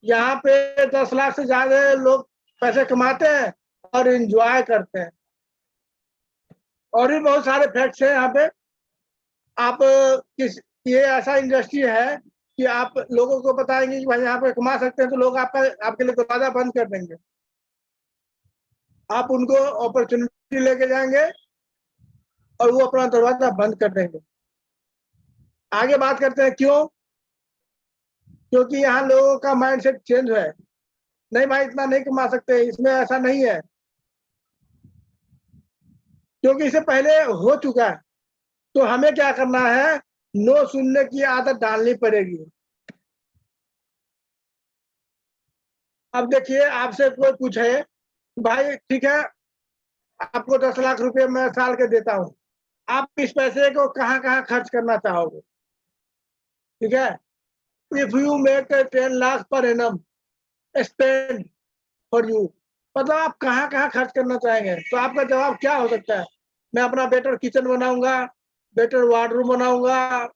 यहाँ पे 10 लाख से ज्यादा लोग पैसे कमाते हैं और एंजॉय करते हैं। और भी बहुत सारे फैक्ट्स हैं यहाँ पे। आप ये ऐसा इंडस्ट्री है कि आप लोगों को बताएंगे कि भाई यहाँ पे कमा सकते हैं, तो लोग आपके लिए दरवाजा बंद कर देंगे। आप उनको अपॉर्चुनिटी लेके जाएंगे और वो अपना दरवाजा बंद कर देंगे। आगे बात करते हैं क्यों? क्योंकि यहाँ लोगों का माइंडसेट चेंज है। नहीं भाई इतना नहीं कमा सकते, इसमें ऐसा नहीं है, क्योंकि इससे पहले हो चुका है। तो हमें क्या करना है, नो सुनने की आदत डालनी पड़ेगी। अब देखिए, आपसे कोई पूछे भाई ठीक है आपको 10 लाख रुपए मैं साल के देता हूँ, आप इस पैसे को कहाँ कहाँ खर्च करना चाहोगे? ठीक है, if you make 10 lakh per annum spend for you, मतलब आप कहाँ कहाँ खर्च करना चाहेंगे? तो आपका जवाब क्या हो सकता है? मैं अपना बेटर किचन बनाऊंगा, बेटर वार्डरूम बनाऊंगा,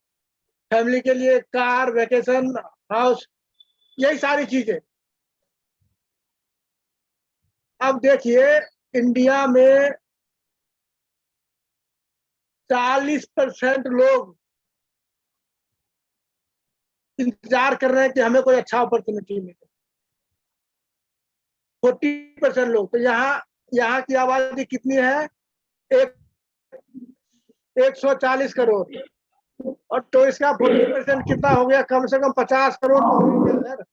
फैमिली के लिए कार, वेकेशन, हाउस, यही सारी चीजें। अब देखिए, इंडिया में 40% लोग इंतजार कर रहे हैं कि हमें कोई अच्छा अपॉर्चुनिटी मिले। 40% लोग, तो यहाँ यहाँ की आबादी कितनी है? 140 करोड़, और तो इसका 40% कितना हो गया? कम से कम 50 करोड़ तो हो गया सर।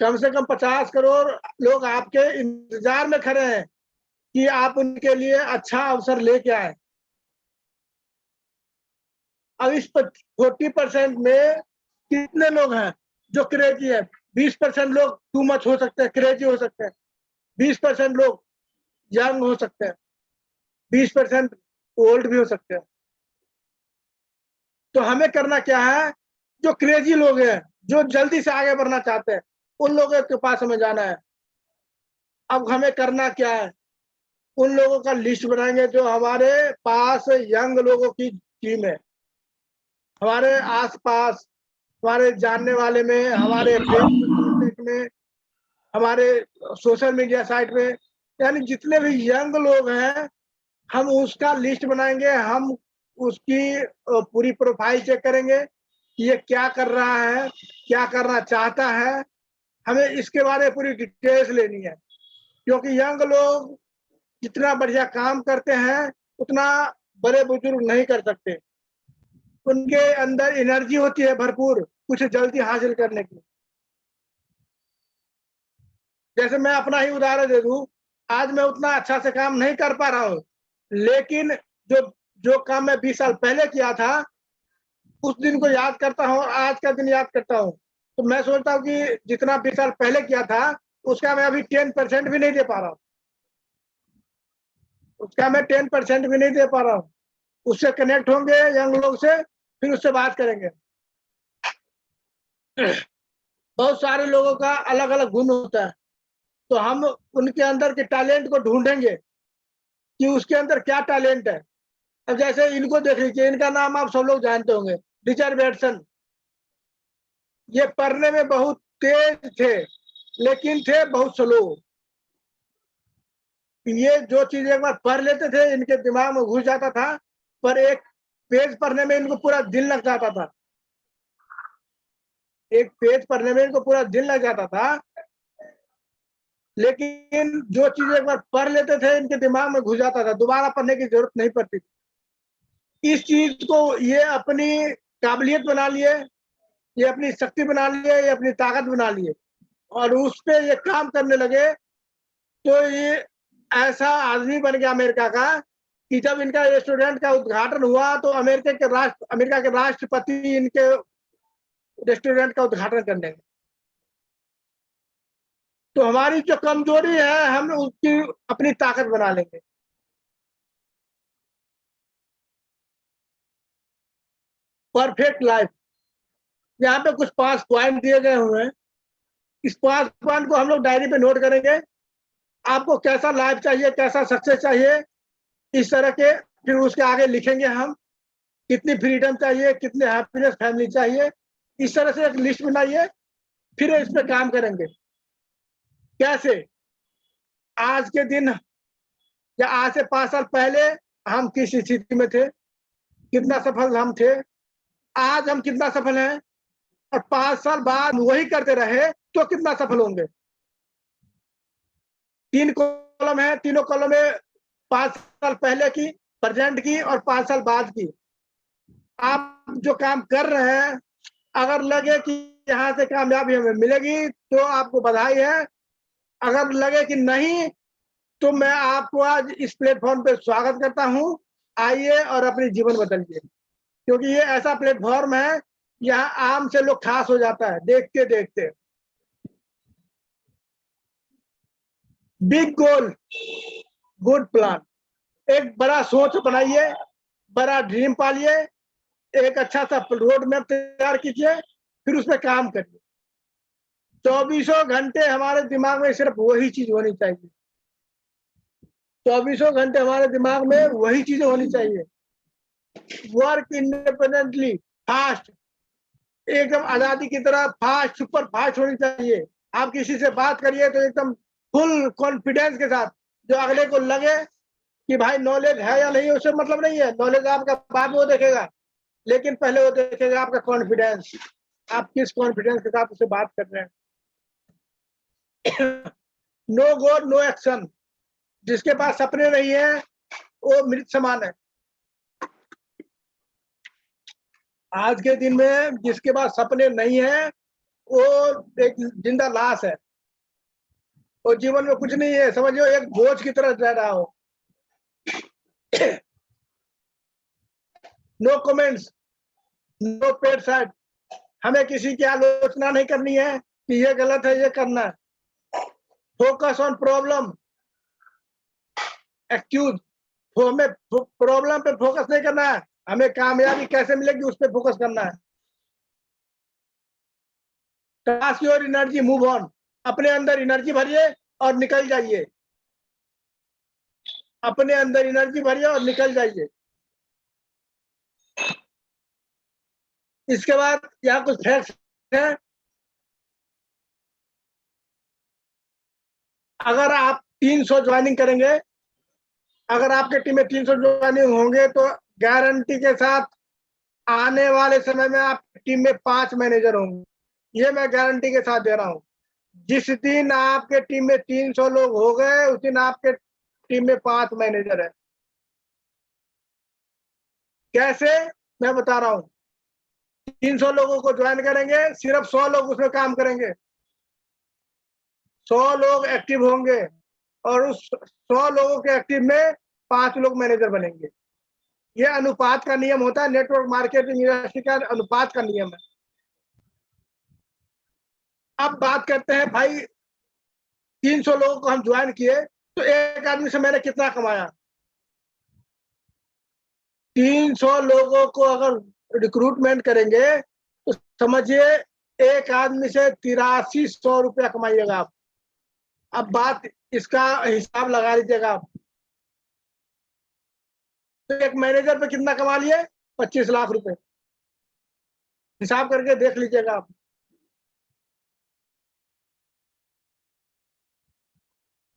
कम से कम 50 करोड़ लोग आपके इंतजार में खड़े हैं कि आप उनके लिए अच्छा अवसर लेके आए। अब इस 40% में कितने लोग हैं जो क्रेजी है? 20% लोग टू मच हो सकते हैं, क्रेजी हो सकते हैं। 20% लोग यंग हो सकते हैं, 20% ओल्ड भी हो सकते हैं। तो हमें करना क्या है? जो क्रेजी लोग हैं, जो जल्दी से आगे बढ़ना चाहते हैं, उन लोगों के पास हमें जाना है। अब हमें करना क्या है? उन लोगों का लिस्ट बनाएंगे जो हमारे पास यंग लोगों की टीम है, हमारे आसपास, हमारे जानने वाले में, हमारे फेसबुक में, हमारे सोशल मीडिया साइट में, यानी जितने भी यंग लोग हैं, हम उसका लिस्ट बनाएंगे। हम उसकी पूरी प्रोफाइल चेक करेंगे कि ये क्या कर रहा है, क्या करना चाहता है। हमें इसके बारे में पूरी डिटेल्स लेनी है, क्योंकि यंग लोग जितना बढ़िया काम करते हैं उतना बड़े बुजुर्ग नहीं कर सकते। उनके अंदर एनर्जी होती है भरपूर कुछ जल्दी हासिल करने की। जैसे मैं अपना ही उदाहरण दे दूं, आज मैं उतना अच्छा से काम नहीं कर पा रहा हूं, लेकिन जो जो काम मैं 20 साल पहले किया था, उस दिन को याद करता हूं, आज का दिन याद करता हूं, तो मैं सोचता हूं कि जितना 20 साल पहले किया था उसका मैं अभी 10% भी नहीं दे पा रहा हूं। उसका मैं 10% भी नहीं दे पा रहा हूं। उससे कनेक्ट होंगे यंग लोग से, फिर उससे बात करेंगे। बहुत सारे लोगों का अलग अलग गुण होता है, तो हम उनके अंदर के टैलेंट को ढूंढेंगे कि उसके अंदर क्या टैलेंट है। अब जैसे इनको देख लीजिए, इनका नाम आप सब लोग जानते होंगे, रिचर्ड ब्रैनसन। ये पढ़ने में बहुत तेज थे, लेकिन थे बहुत स्लो। ये जो चीज एक बार पढ़ लेते थे, इनके दिमाग में घुस जाता था, पर एक पेज पढ़ने में इनको पूरा दिन लग जाता था। एक पेज पढ़ने में इनको पूरा दिन लग जाता था, लेकिन जो चीज एक बार पढ़ लेते थे इनके दिमाग में घुस जाता था, दोबारा पढ़ने की जरूरत नहीं पड़ती थी। इस चीज को ये अपनी काबिलियत बना लिए, ये अपनी शक्ति बना लिए, ये अपनी ताकत बना लिए, और उस पे ये काम करने लगे। तो ये ऐसा आदमी बन गया अमेरिका का कि जब इनका रेस्टोरेंट का उद्घाटन हुआ तो अमेरिका के राष्ट्रपति इनके रेस्टोरेंट का उद्घाटन करने गए। तो हमारी जो कमजोरी है हम उसकी अपनी ताकत बना लेंगे। परफेक्ट लाइफ, यहाँ पे कुछ 5 पॉइंट दिए गए हुए हैं। इस 5 पॉइंट को हम लोग डायरी पे नोट करेंगे। आपको कैसा लाइफ चाहिए, कैसा सक्सेस चाहिए, इस तरह के, फिर उसके आगे लिखेंगे हम कितनी फ्रीडम चाहिए, कितनी हैप्पीनेस फैमिली चाहिए। इस तरह से एक लिस्ट बनाइए, फिर इस पे काम करेंगे। कैसे? आज के दिन या आज से 5 साल पहले हम किस स्थिति में थे, कितना सफल हम थे, आज हम कितना सफल हैं, और 5 साल बाद वही करते रहे तो कितना सफल होंगे। 3 कॉलम है, तीनों कॉलम में 5 साल पहले की, प्रेजेंट की और 5 साल बाद की। आप जो काम कर रहे हैं, अगर लगे कि यहाँ से कामयाबी हमें मिलेगी तो आपको बधाई है। अगर लगे कि नहीं, तो मैं आपको आज इस प्लेटफॉर्म पे स्वागत करता हूँ। आइए और अपनी जीवन बदलिए, क्योंकि ये ऐसा प्लेटफॉर्म है यहाँ आम से लोग खास हो जाता है देखते देखते। Big goal, good plan. एक बड़ा सोच बनाइए, बड़ा ड्रीम पालिए, एक अच्छा सा रोड मैप तैयार कीजिए, फिर उस पर काम करिए। 24 घंटे हमारे दिमाग में सिर्फ वही चीज होनी चाहिए। 24 घंटे हमारे दिमाग में वही चीजें होनी चाहिए। वर्क इंडिपेंडेंटली, फास्ट, एकदम आजादी की तरह फास्ट, सुपर फास्ट होनी चाहिए। आप किसी से बात करिए तो एकदम फुल कॉन्फिडेंस के साथ, जो अगले को लगे कि भाई नॉलेज है या नहीं, उससे मतलब नहीं है। नॉलेज आपका बाद में वो देखेगा, लेकिन पहले वो देखेगा आपका कॉन्फिडेंस, आप किस कॉन्फिडेंस के साथ उससे बात कर रहे हैं। No go no action. जिसके पास सपने नहीं है वो मृत समान है। आज के दिन में जिसके पास सपने नहीं है वो एक जिंदा लाश है। वो जीवन में कुछ नहीं है, समझियो एक बोझ की तरह रह रहा हो। No comments, no paid side. हमें किसी की आलोचना नहीं करनी है कि ये गलत है, ये करना है। Focus on problem, excuse. हमें प्रॉब्लम पे फोकस नहीं करना है, हमें कामयाबी कैसे मिलेगी उस पर फोकस करना है। Task your energy, move on. अपने अंदर एनर्जी भरिए और निकल जाइए। अपने अंदर एनर्जी भरिए और निकल जाइए। इसके बाद यहाँ कुछ फैक्ट्स हैं। अगर आप 300 ज्वाइनिंग करेंगे, अगर आपके टीम में 300 ज्वाइनिंग होंगे तो गारंटी के साथ आने वाले समय में आपकी टीम में 5 मैनेजर होंगे। ये मैं गारंटी के साथ दे रहा हूँ। जिस दिन आपके टीम में 300 लोग हो गए उस दिन आपके टीम में 5 मैनेजर है। कैसे, मैं बता रहा हूँ। 300 लोगों को ज्वाइन करेंगे, सिर्फ 100 लोग उसमें काम करेंगे। 100 लोग एक्टिव होंगे और उस 100 लोगों के एक्टिव में 5 लोग मैनेजर बनेंगे। ये अनुपात का नियम होता है, नेटवर्क मार्केटिंग इंडस्ट्री का अनुपात का नियम है। अब बात करते हैं भाई, 300 लोगों को हम ज्वाइन किए तो एक आदमी से मैंने कितना कमाया। 300 लोगों को अगर रिक्रूटमेंट करेंगे तो समझिए एक आदमी से 8300 रुपया कमाइएगा आप। अब बात इसका हिसाब लगा लीजिएगा आप। तो एक मैनेजर पे कितना कमा लिए, 25 लाख रुपए। हिसाब करके देख लीजिएगा आप।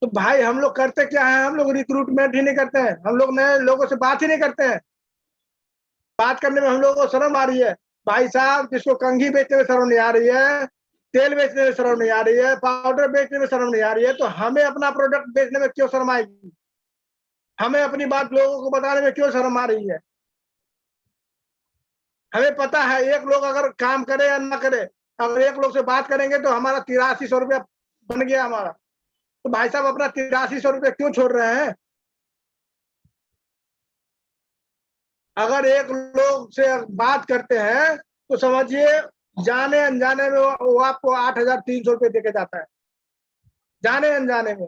तो भाई हम लोग करते क्या है, हम लोग रिक्रूटमेंट ही नहीं करते हैं। हम लोग नए लोगों से बात ही नहीं करते हैं। बात करने में हम लोगों को शर्म आ रही है। भाई साहब, जिसको कंघी बेचने में शर्म नहीं आ रही है, तेल बेचने में शर्म नहीं आ रही है, पाउडर बेचने में शर्म नहीं आ रही है, तो हमें अपना प्रोडक्ट बेचने में क्यों शर्म आएगी? हमें अपनी बात लोगों को बताने में क्यों शर्म आ रही है? हमें पता है एक लोग अगर काम करे या ना करे, अगर एक लोग से बात करेंगे तो हमारा 8300 रुपया बन गया हमारा। तो भाई साहब अपना 8300 रुपया क्यों छोड़ रहे हैं? अगर एक लोग से बात करते हैं तो समझिए जाने अनजाने में वो आपको 8300 रुपये देके जाता है, जाने अनजाने में।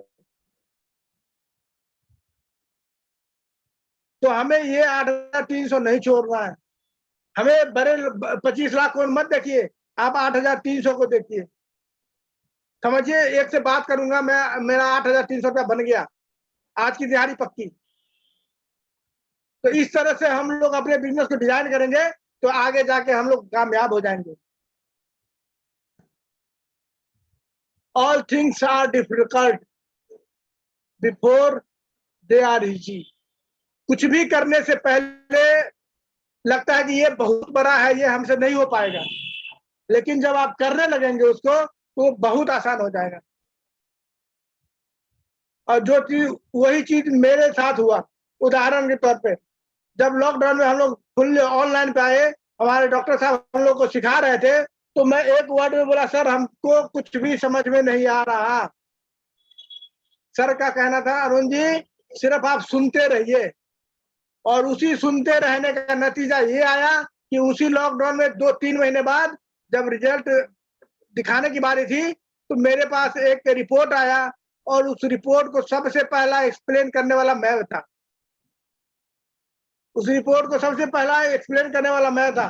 तो हमें ये 8300 नहीं छोड़ना है। हमें बड़े 25 लाख को मत देखिए, आप 8300 को देखिए। समझिए एक से बात करूंगा मैं, मेरा 8300 रुपया बन गया, आज की दिहाड़ी पक्की। तो इस तरह से हम लोग अपने बिजनेस को डिजाइन करेंगे तो आगे जाके हम लोग कामयाब हो जाएंगे। All things are difficult before they are easy. कुछ भी करने से पहले लगता है कि ये बहुत बड़ा है, ये हमसे नहीं हो पाएगा, लेकिन जब आप करने लगेंगे उसको तो बहुत आसान हो जाएगा। और जो चीज, वही चीज मेरे साथ हुआ। उदाहरण के तौर पे जब लॉकडाउन में हम लोग फुल ऑनलाइन पे आए, हमारे डॉक्टर साहब हम लोग को सिखा रहे थे, तो मैं एक वर्ड में बोला, सर हमको कुछ भी समझ में नहीं आ रहा। सर का कहना था, अरुण जी सिर्फ आप सुनते रहिए। और उसी सुनते रहने का नतीजा ये आया कि उसी लॉकडाउन में 2-3 महीने बाद जब रिजल्ट दिखाने की बारी थी तो मेरे पास एक रिपोर्ट आया और उस रिपोर्ट को सबसे पहला एक्सप्लेन करने वाला मैं था। उस रिपोर्ट को सबसे पहला एक्सप्लेन करने वाला मैं था।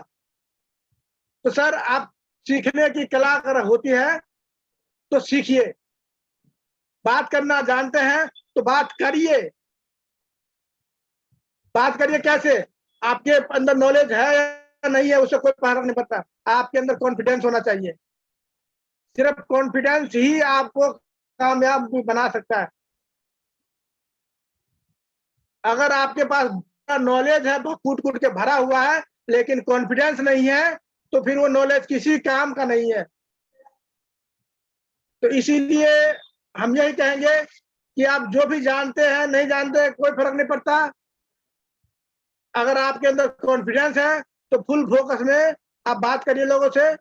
तो सर आप सीखने की कला अगर होती है तो सीखिए। बात करना जानते हैं तो बात करिए। बात करिए कैसे? आपके अंदर नॉलेज है या नहीं है उससे कोई फर्क नहीं पड़ता, आपके अंदर कॉन्फिडेंस होना चाहिए। सिर्फ कॉन्फिडेंस ही आपको कामयाब बना सकता है। अगर आपके पास नॉलेज है तो कूट कूट के भरा हुआ है लेकिन कॉन्फिडेंस नहीं है तो फिर वो नॉलेज किसी काम का नहीं है। तो इसीलिए हम यही कहेंगे कि आप जो भी जानते हैं नहीं जानते कोई फर्क नहीं पड़ता, अगर आपके अंदर कॉन्फिडेंस है तो फुल फोकस में आप बात करिए लोगों से।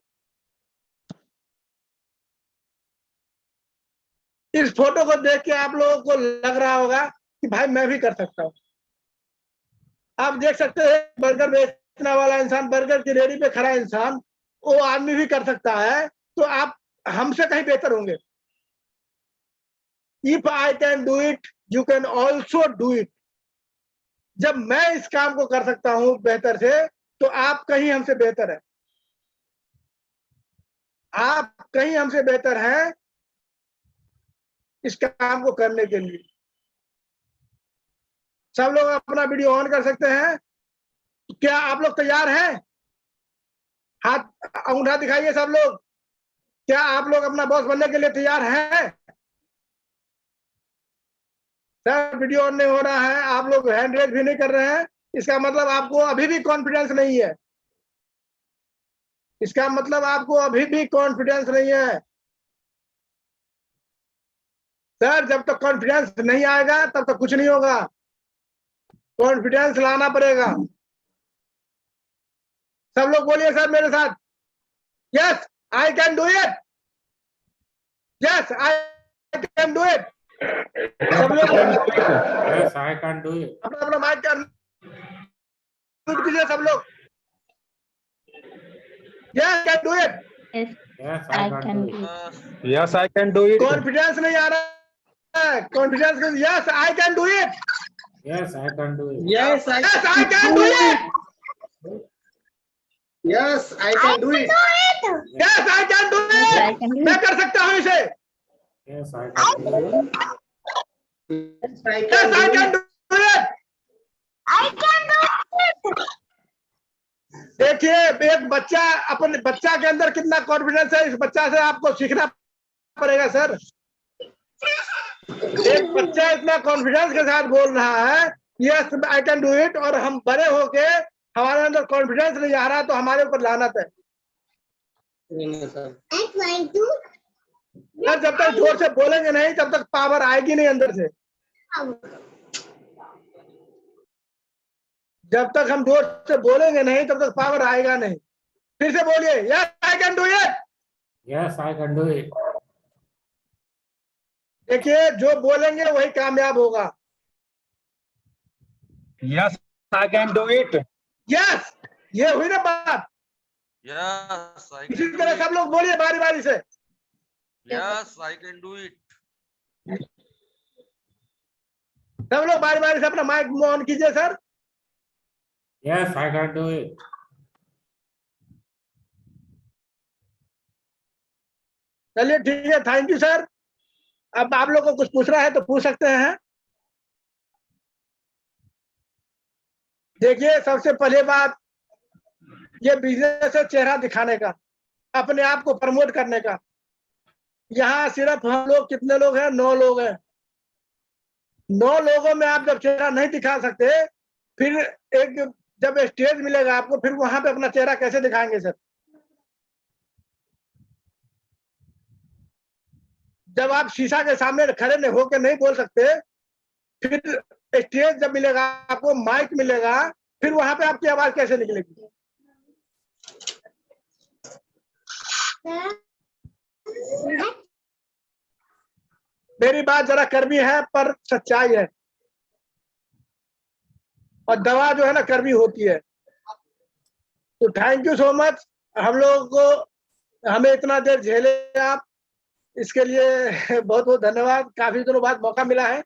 इस फोटो को देख के आप लोगों को लग रहा होगा कि भाई मैं भी कर सकता हूं। आप देख सकते हैं बर्गर बेचने वाला इंसान, बर्गर की रेडी पे खड़ा इंसान, वो आदमी भी कर सकता है, तो आप हमसे कहीं बेहतर होंगे। If I can do it you can also do it. जब मैं इस काम को कर सकता हूं बेहतर से, तो आप कहीं हमसे बेहतर है, आप कहीं हमसे बेहतर हैं इस काम को करने के लिए। सब लोग अपना वीडियो ऑन कर सकते हैं। क्या आप लोग तैयार हैं? हाथ अंगूठा दिखाइए सब लोग। क्या आप लोग अपना बॉस बनने के लिए तैयार हैं? सर वीडियो ऑन नहीं हो रहा है, आप लोग हैंड रेज भी नहीं कर रहे हैं, इसका मतलब आपको अभी भी कॉन्फिडेंस नहीं है। इसका मतलब आपको अभी भी कॉन्फिडेंस नहीं है। सर जब तक कॉन्फिडेंस नहीं आएगा तब तक कुछ नहीं होगा, कॉन्फिडेंस लाना पड़ेगा। सब लोग बोलिए सर मेरे साथ, yes I can do it, yes I can do it. सब लोग Yes, I can do it. अपना अपना माइक कर म्यूट कीजिए सब लोग। Yes can do it. Yes, I can do it. Yes, I can do it. Confidence नहीं आ रहा है, confidence. Yes I can do it, Yes, I can do it. Yes I can do it, Yes, I can do it. Yes I can do it. मैं कर सकता हूँ इसे, Yes, I can do it. Yes, I yes can I do can it. Do it. देखिए एक बच्चा, अपने बच्चा के अंदर कितना कॉन्फिडेंस है, इस बच्चा से आपको सीखना पड़ेगा सर। एक बच्चा इतना कॉन्फिडेंस के साथ बोल रहा है yes I can do it, और हम बड़े होके हमारे अंदर कॉन्फिडेंस नहीं आ रहा तो हमारे ऊपर लानत है। सर जब तक जोर से बोलेंगे नहीं तब तक पावर आएगी नहीं अंदर से। जब तक हम जोर से बोलेंगे नहीं तब तक पावर आएगा नहीं। फिर से बोलिए yes I can do it. Yes, I can do it. देखिए जो बोलेंगे वही कामयाब होगा। Yes, I can do it. Yes, ये हुई ना बात। Yes, I इसी can तरह do it. सब लोग बोलिए बारी बारी से। Yes, I can do it. सब लोग बारी बारी से अपना माइक ऑन कीजिए sir. Yes, I can do it. चलिए ठीक है, थैंक यू सर। अब आप लोग को कुछ पूछना है तो पूछ सकते हैं। देखिए सबसे पहले बात, ये बिजनेस है चेहरा दिखाने का, अपने आप को प्रमोट करने का। यहाँ सिर्फ हम लोग कितने लोग हैं? 9 लोग हैं। 9 लोगों में आप जब चेहरा नहीं दिखा सकते, फिर एक जब स्टेज मिलेगा आपको, फिर वहां पे अपना चेहरा कैसे दिखाएंगे सर? जब आप शीशा के सामने खड़े होकर नहीं बोल सकते, फिर स्टेज जब मिलेगा आपको, माइक मिलेगा, फिर वहां पे आपकी आवाज कैसे निकलेगी? मेरी बात जरा कड़वी है पर सच्चाई है, और दवा जो है ना कड़वी होती है। तो थैंक यू सो मच, हम लोगों को हमें इतना देर झेले आप, इसके लिए बहुत बहुत धन्यवाद। काफी दिनों बाद मौका मिला है।